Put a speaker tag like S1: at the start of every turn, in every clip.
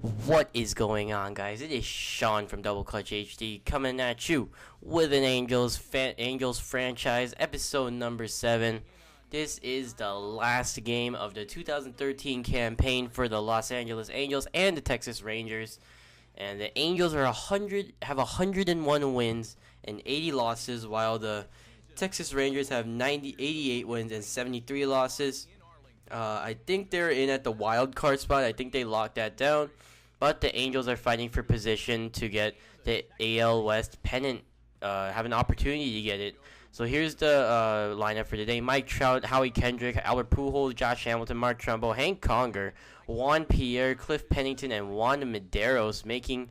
S1: What is going on, guys? It is Sean from DoubleClutchHD coming at you with an Angels franchise episode number 7. This is the last game of the 2013 campaign for the Los Angeles Angels and the Texas Rangers. And the Angels have 101 wins and 80 losses, while the Texas Rangers have 88 wins and 73 losses. I think they're in at the wild card spot. I think they locked that down. But the Angels are fighting for position to get the AL West pennant, have an opportunity to get it. So here's the lineup for today. Mike Trout, Howie Kendrick, Albert Pujols, Josh Hamilton, Mark Trumbo, Hank Conger, Juan Pierre, Cliff Pennington, and Juan Medeiros making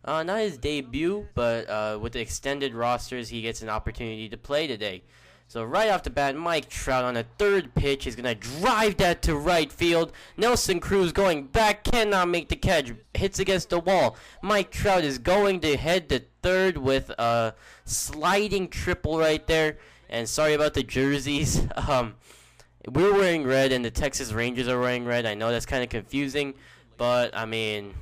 S1: not his debut, but with the extended rosters, he gets an opportunity to play today. So right off the bat, Mike Trout on the third pitch is going to drive that to right field. Nelson Cruz going back, cannot make the catch, hits against the wall. Mike Trout is going to head to third with a sliding triple right there. And sorry about the jerseys. We're wearing red and the Texas Rangers are wearing red. I know that's kind of confusing, but I mean,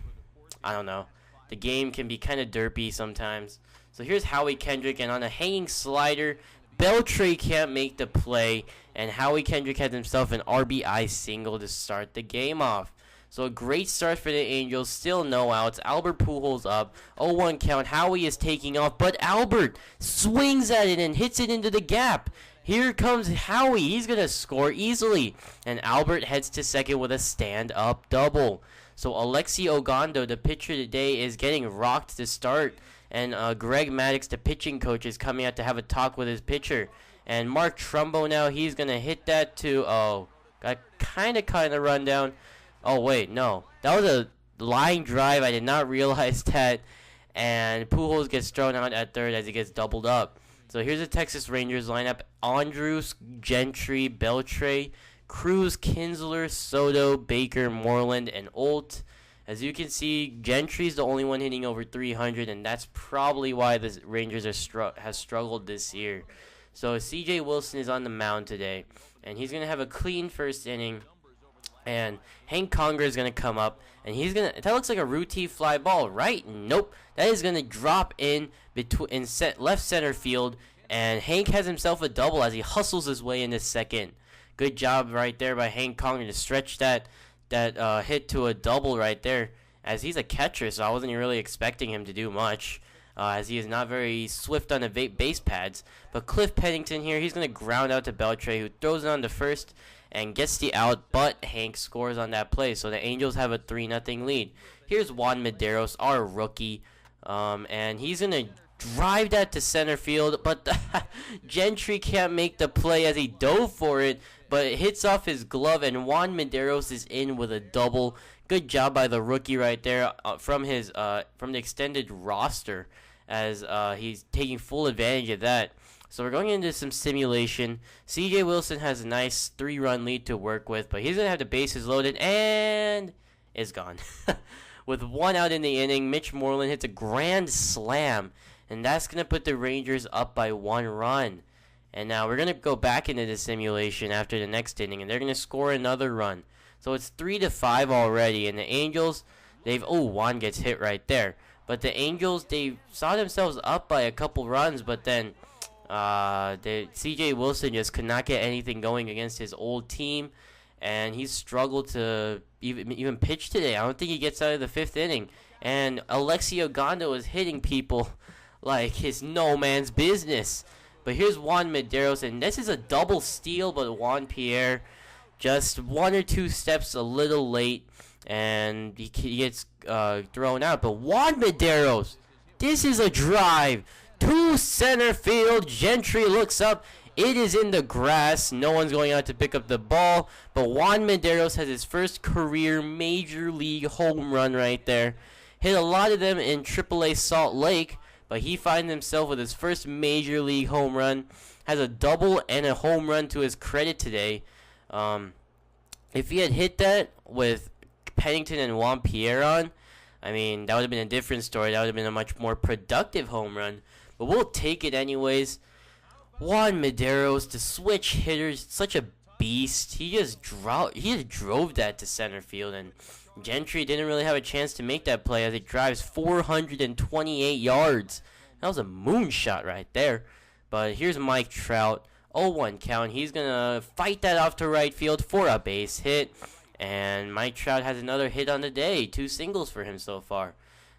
S1: I don't know. The game can be kind of derpy sometimes. So here's Howie Kendrick, and on a hanging slider, Beltre can't make the play, and Howie Kendrick has himself an RBI single to start the game off. So a great start for the Angels, still no outs. Albert Pujols up, 0-1 count. Howie is taking off, but Albert swings at it and hits it into the gap. Here comes Howie, he's going to score easily, and Albert heads to second with a stand-up double. So Alexi Ogando, the pitcher today, is getting rocked to start. And Greg Maddux, the pitching coach, is coming out to have a talk with his pitcher. And Mark Trumbo now, he's going to hit that to, got kind of run down. Oh, wait, no. That was a line drive. I did not realize that. And Pujols gets thrown out at third as he gets doubled up. So here's the Texas Rangers lineup. Andrus, Gentry, Beltre, Cruz, Kinsler, Soto, Baker, Moreland, and Olt. As you can see, Gentry's the only one hitting over 300, and that's probably why the Rangers has struggled this year. So C.J. Wilson is on the mound today, and he's going to have a clean first inning. And Hank Conger is going to come up, and that looks like a routine fly ball, right? Nope. That is going to drop in left center field, and Hank has himself a double as he hustles his way into second. Good job right there by Hank Conger to stretch that hit to a double right there, as he's a catcher, so I wasn't really expecting him to do much, as he is not very swift on the base pads. But Cliff Pennington here, he's going to ground out to Beltre, who throws it on to first and gets the out, but Hank scores on that play, so the Angels have a 3-0 lead. Here's Juan Medeiros, our rookie, and he's going to drive that to center field, but Gentry can't make the play as he dove for it, but it hits off his glove, and Juan Medeiros is in with a double. Good job by the rookie right there from the extended roster, as he's taking full advantage of that. So we're going into some simulation. C.J. Wilson has a nice 3-run lead to work with, but he's going to have the bases loaded, and is gone. With 1 out in the inning, Mitch Moreland hits a grand slam, and that's going to put the Rangers up by 1 run. And now we're going to go back into the simulation after the next inning, and they're going to score another run. So it's 3-5 already, and the Angels, Juan gets hit right there. But the Angels, they saw themselves up by a couple runs, but then C.J. Wilson just could not get anything going against his old team, and he struggled to even pitch today. I don't think he gets out of the 5th inning. And Alexi Ogando is hitting people like it's no man's business. But here's Juan Medeiros, and this is a double steal, but Juan Pierre just 1 or 2 steps a little late, and he gets thrown out. But Juan Medeiros, this is a drive to center field. Gentry looks up. It is in the grass. No one's going out to pick up the ball, but Juan Medeiros has his first career major league home run right there. Hit a lot of them in AAA Salt Lake, but he finds himself with his first major league home run. Has a double and a home run to his credit today. If he had hit that with Pennington and Juan Pierre on, I mean, that would have been a different story. That would have been a much more productive home run. But we'll take it anyways. Juan Medeiros, the switch hitters, such a beast. He just drove that to center field, and Gentry didn't really have a chance to make that play as it drives 428 yards. That was a moonshot right there. But here's Mike Trout. 0-1 count. He's going to fight that off to right field for a base hit. And Mike Trout has another hit on the day. 2 singles for him so far.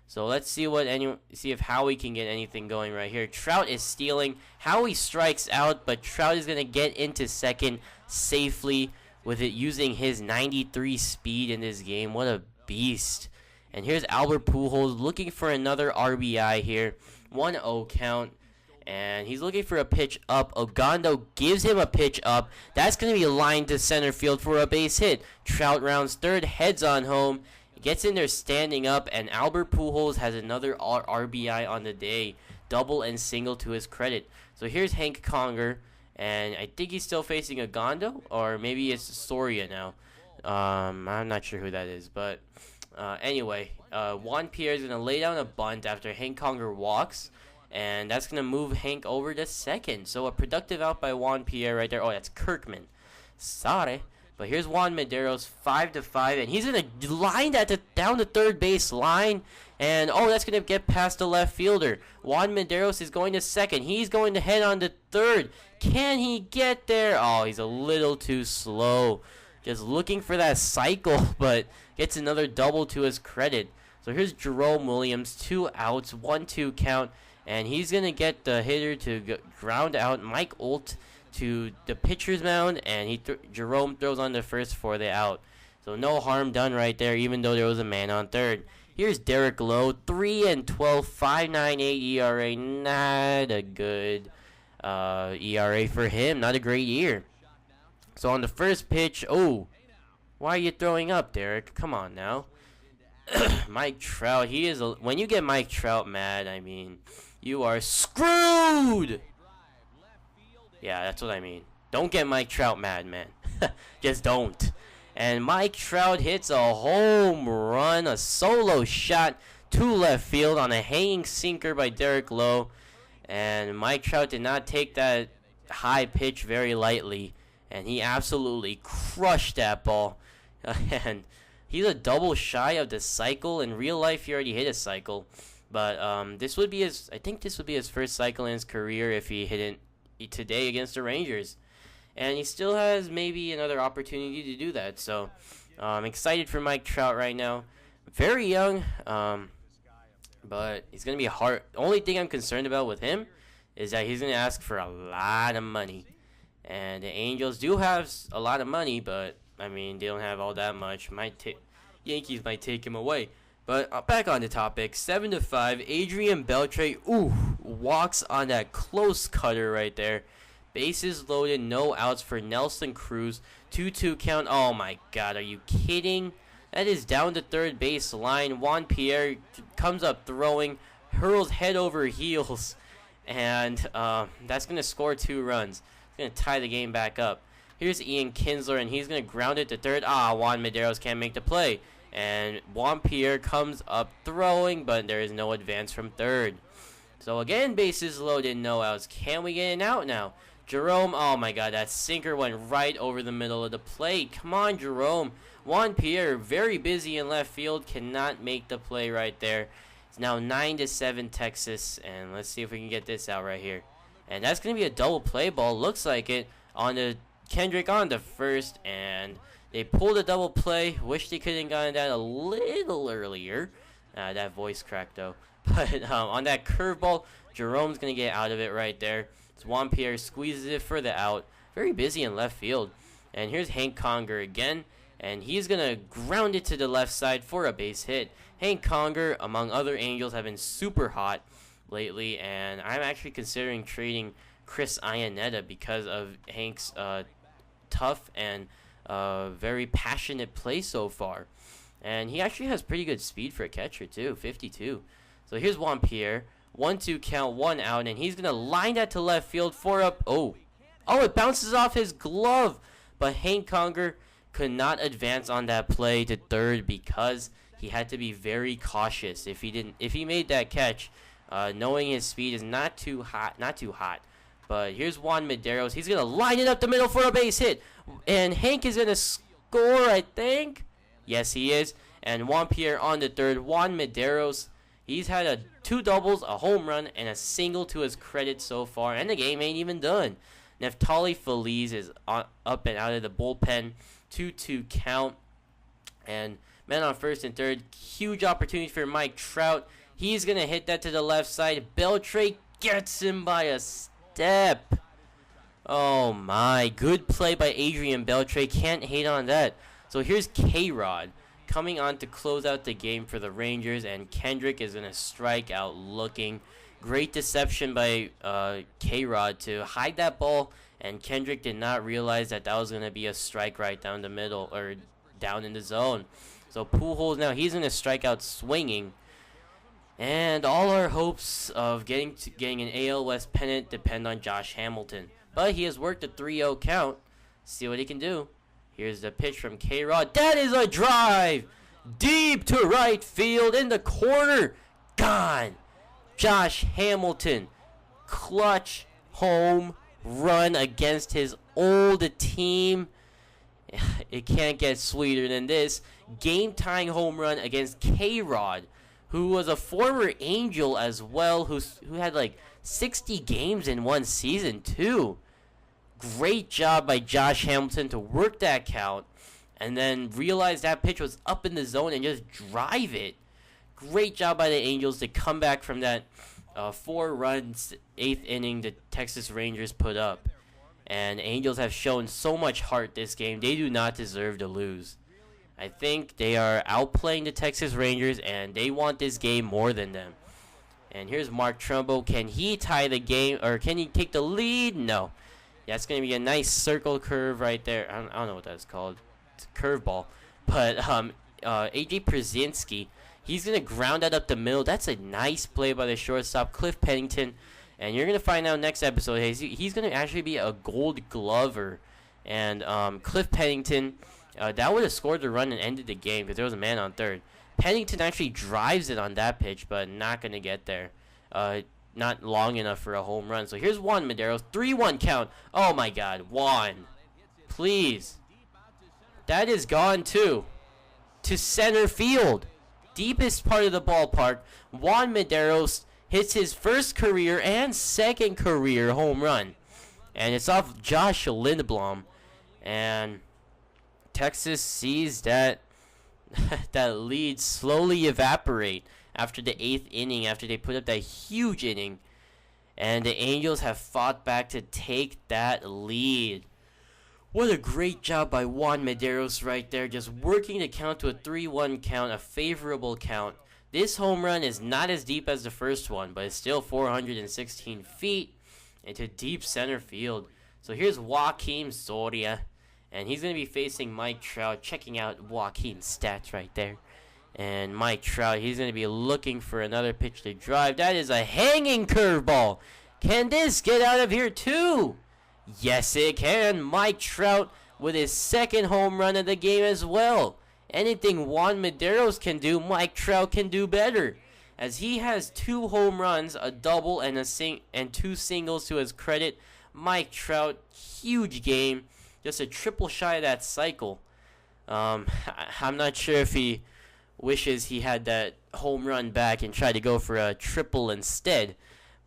S1: So let's see if Howie can get anything going right here. Trout is stealing. Howie strikes out, but Trout is going to get into second safely with it using his 93 speed in this game. What a beast. And here's Albert Pujols looking for another RBI here. 1-0 count. And he's looking for a pitch up. Ogando gives him a pitch up. That's going to be lined to center field for a base hit. Trout rounds third, heads on home. Gets in there standing up, and Albert Pujols has another RBI on the day. Double and single to his credit. So here's Hank Conger, and I think he's still facing Ogando, or maybe it's Soria now. I'm not sure who that is, but anyway, Juan Pierre is going to lay down a bunt after Hank Conger walks. And that's going to move Hank over to second. So a productive out by Juan Pierre right there. Oh, that's Kirkman. Sorry. But here's Juan Medeiros, 5-5. And he's going to line that down the third base line. And, oh, that's going to get past the left fielder. Juan Medeiros is going to second. He's going to head on to third. Can he get there? Oh, he's a little too slow. Just looking for that cycle, but gets another double to his credit. So here's Jerome Williams, 2 outs, 1-2 count. And he's going to get the hitter to ground out Mike Olt to the pitcher's mound. And Jerome throws on the first for the out. So no harm done right there, even though there was a man on third. Here's Derek Lowe, 3-12, 5.98 ERA. Not a good ERA for him. Not a great year. So on the first pitch, oh, why are you throwing up, Derek? Come on now. Mike Trout, when you get Mike Trout mad, I mean, you are screwed! Yeah, that's what I mean. Don't get Mike Trout mad, man. Just don't. And Mike Trout hits a home run, a solo shot to left field on a hanging sinker by Derek Lowe. And Mike Trout did not take that high pitch very lightly. And he absolutely crushed that ball. And he's a double shy of the cycle. In real life, he already hit a cycle. But I think this would be his first cycle in his career if he hit it today against the Rangers. And he still has maybe another opportunity to do that. So I'm excited for Mike Trout right now. Very young, but he's going to be hard. The only thing I'm concerned about with him is that he's going to ask for a lot of money. And the Angels do have a lot of money, but, I mean, they don't have all that much. Yankees might take him away. But back on the topic, 7-5, Adrian Beltre, walks on that close cutter right there. Bases loaded, no outs for Nelson Cruz. 2-2 count. Oh my God, are you kidding? That is down the third base line. Juan Pierre comes up throwing, hurls head over heels, and that's going to score 2 runs. It's going to tie the game back up. Here's Ian Kinsler, and he's going to ground it to third. Juan Medeiros can't make the play. And Juan Pierre comes up throwing, but there is no advance from third. So again, bases loaded, no outs. Can we get an out now? Jerome, oh my God, that sinker went right over the middle of the plate. Come on, Jerome. Juan Pierre, very busy in left field, cannot make the play right there. It's now 9-7 Texas, and let's see if we can get this out right here. And that's going to be a double play ball, looks like it, on the Kendrick on the first, and they pulled a double play. Wish they could have gotten that a little earlier. That voice crack, though. But on that curveball, Jerome's going to get out of it right there. So Juan Pierre squeezes it for the out. Very busy in left field. And here's Hank Conger again. And he's going to ground it to the left side for a base hit. Hank Conger, among other Angels, have been super hot lately. And I'm actually considering trading Chris Iannetta because of Hank's tough and very passionate play so far. And he actually has pretty good speed for a catcher too, 52. So here's Juan Pierre, 1-2 count, 1 out, and he's going to line that to left field for up. Oh, it bounces off his glove. But Hank Conger could not advance on that play to third because he had to be very cautious. If he made that catch, knowing his speed is not too hot. But here's Juan Medeiros. He's going to line it up the middle for a base hit. And Hank is going to score, I think. Yes, he is. And Juan Pierre on the third. Juan Medeiros, he's had two doubles, a home run, and a single to his credit so far. And the game ain't even done. Neftali Feliz is up and out of the bullpen. 2-2 count. And man on first and third. Huge opportunity for Mike Trout. He's going to hit that to the left side. Beltre gets him by a step. Oh my. Good play by Adrian Beltre. Can't hate on that. So here's K-Rod coming on to close out the game for the Rangers. And Kendrick is going to strike out looking. Great deception by K-Rod to hide that ball. And Kendrick did not realize that that was going to be a strike right down the middle, or down in the zone. So Pujols now, he's going to strike out swinging. And all our hopes of getting an AL West pennant depend on Josh Hamilton. But he has worked a 3-0 count. See what he can do. Here's the pitch from K-Rod. That is a drive! Deep to right field in the corner. Gone! Josh Hamilton. Clutch home run against his old team. It can't get sweeter than this. Game-tying home run against K-Rod, who was a former Angel as well, who had like 60 games in one season too. Great job by Josh Hamilton to work that count and then realize that pitch was up in the zone and just drive it. Great job by the Angels to come back from that 4 runs 8th inning the Texas Rangers put up. And Angels have shown so much heart this game. They do not deserve to lose. I think they are outplaying the Texas Rangers, and they want this game more than them. And here's Mark Trumbo. Can he tie the game, or can he take the lead? No. That's going to be a nice circle curve right there. I don't know what that's called. It's a curveball. But A.J. Przinsky, he's going to ground that up the middle. That's a nice play by the shortstop, Cliff Pennington. And you're going to find out next episode, he's going to actually be a Gold Glover. And Cliff Pennington, that would have scored the run and ended the game because there was a man on third. Pennington actually drives it on that pitch, but not going to get there. Not long enough for a home run. So here's Juan Medeiros. 3-1 count. Oh, my God. Juan. Please. That is gone, too. To center field. Deepest part of the ballpark. Juan Medeiros hits his first career and second career home run. And it's off Josh Lindblom. And Texas sees that that lead slowly evaporate after the 8th inning, after they put up that huge inning. And the Angels have fought back to take that lead. What a great job by Juan Medeiros right there, just working the count to a 3-1 count, a favorable count. This home run is not as deep as the first one, but it's still 416 feet into deep center field. So here's Joakim Soria, and he's going to be facing Mike Trout, checking out Joakim's stats right there. And Mike Trout, he's going to be looking for another pitch to drive. That is a hanging curveball. Can this get out of here too? Yes, it can. Mike Trout with his second home run of the game as well. Anything Juan Medeiros can do, Mike Trout can do better, as he has 2 home runs, a double, and and 2 singles to his credit. Mike Trout, huge game, just a triple shy of that cycle. I'm not sure if he wishes he had that home run back and tried to go for a triple instead,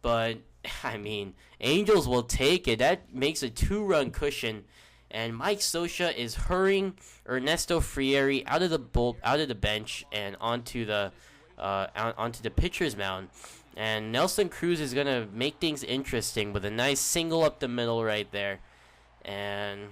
S1: but I mean, Angels will take it. That makes a 2-run cushion. And Mike Scioscia is hurrying Ernesto Frieri out of the bench and onto the pitcher's mound. And Nelson Cruz is gonna make things interesting with a nice single up the middle right there. And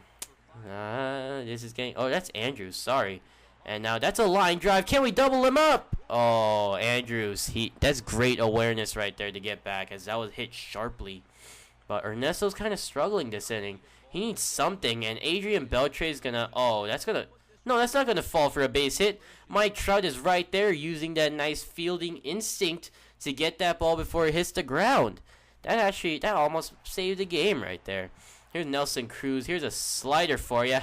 S1: this is getting. Oh, that's Andrews. Sorry. And now that's a line drive. Can we double him up? Oh, Andrews. That's great awareness right there to get back, as that was hit sharply. But Ernesto's kind of struggling this inning. He needs something, and Adrian Beltre is gonna. Oh, that's gonna. No, that's not gonna fall for a base hit. Mike Trout is right there using that nice fielding instinct to get that ball before it hits the ground. That almost saved the game right there. Here's Nelson Cruz. Here's a slider for you.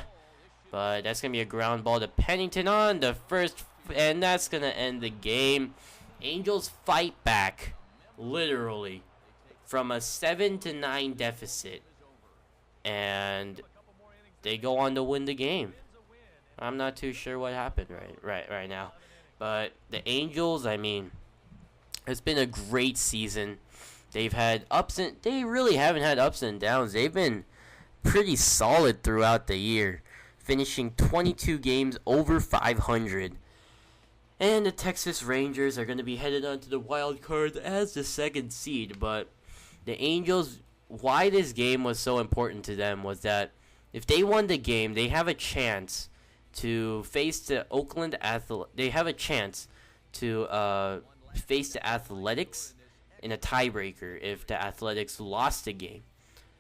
S1: But that's going to be a ground ball to Pennington on the first, and that's going to end the game. Angels fight back, literally, from a 7-9 deficit. And they go on to win the game. I'm not too sure what happened right now. But the Angels, I mean, it's been a great season. They really haven't had ups and downs. They've been pretty solid throughout the year, finishing 22 games over 500. And the Texas Rangers are going to be headed on to the wild card as the second seed. But the Angels, why this game was so important to them was that if they won the game, they have a chance to face the They have a chance to face the Athletics in a tiebreaker if the Athletics lost the game.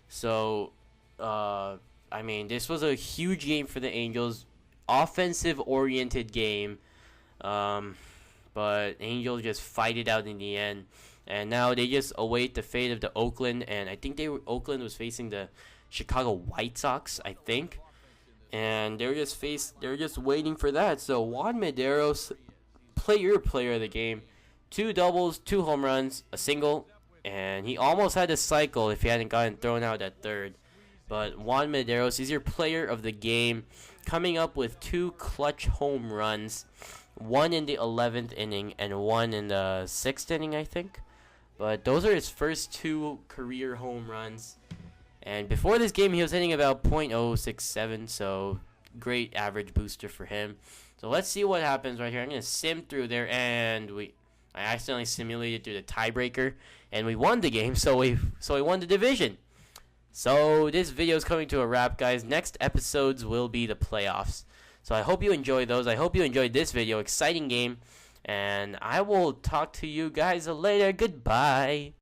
S1: So, I mean, this was a huge game for the Angels, offensive-oriented game. But Angels just fight it out in the end, and now they just await the fate of the Oakland. And I think Oakland was facing the Chicago White Sox, I think, and they're just waiting for that. So Juan Medeiros, player of the game, 2 doubles, 2 home runs, a single, and he almost had a cycle if he hadn't gotten thrown out at third. But Juan Medeiros is your player of the game, coming up with 2 clutch home runs. 1 in the 11th inning and 1 in the 6th inning, I think. But those are his first 2 career home runs. And before this game, he was hitting about .067, so great average booster for him. So let's see what happens right here. I'm going to sim through there, and I accidentally simulated through the tiebreaker, and we won the game, so we won the division. So this video is coming to a wrap, guys. Next episodes will be the playoffs. So I hope you enjoyed those. I hope you enjoyed this video. Exciting game. And I will talk to you guys later. Goodbye.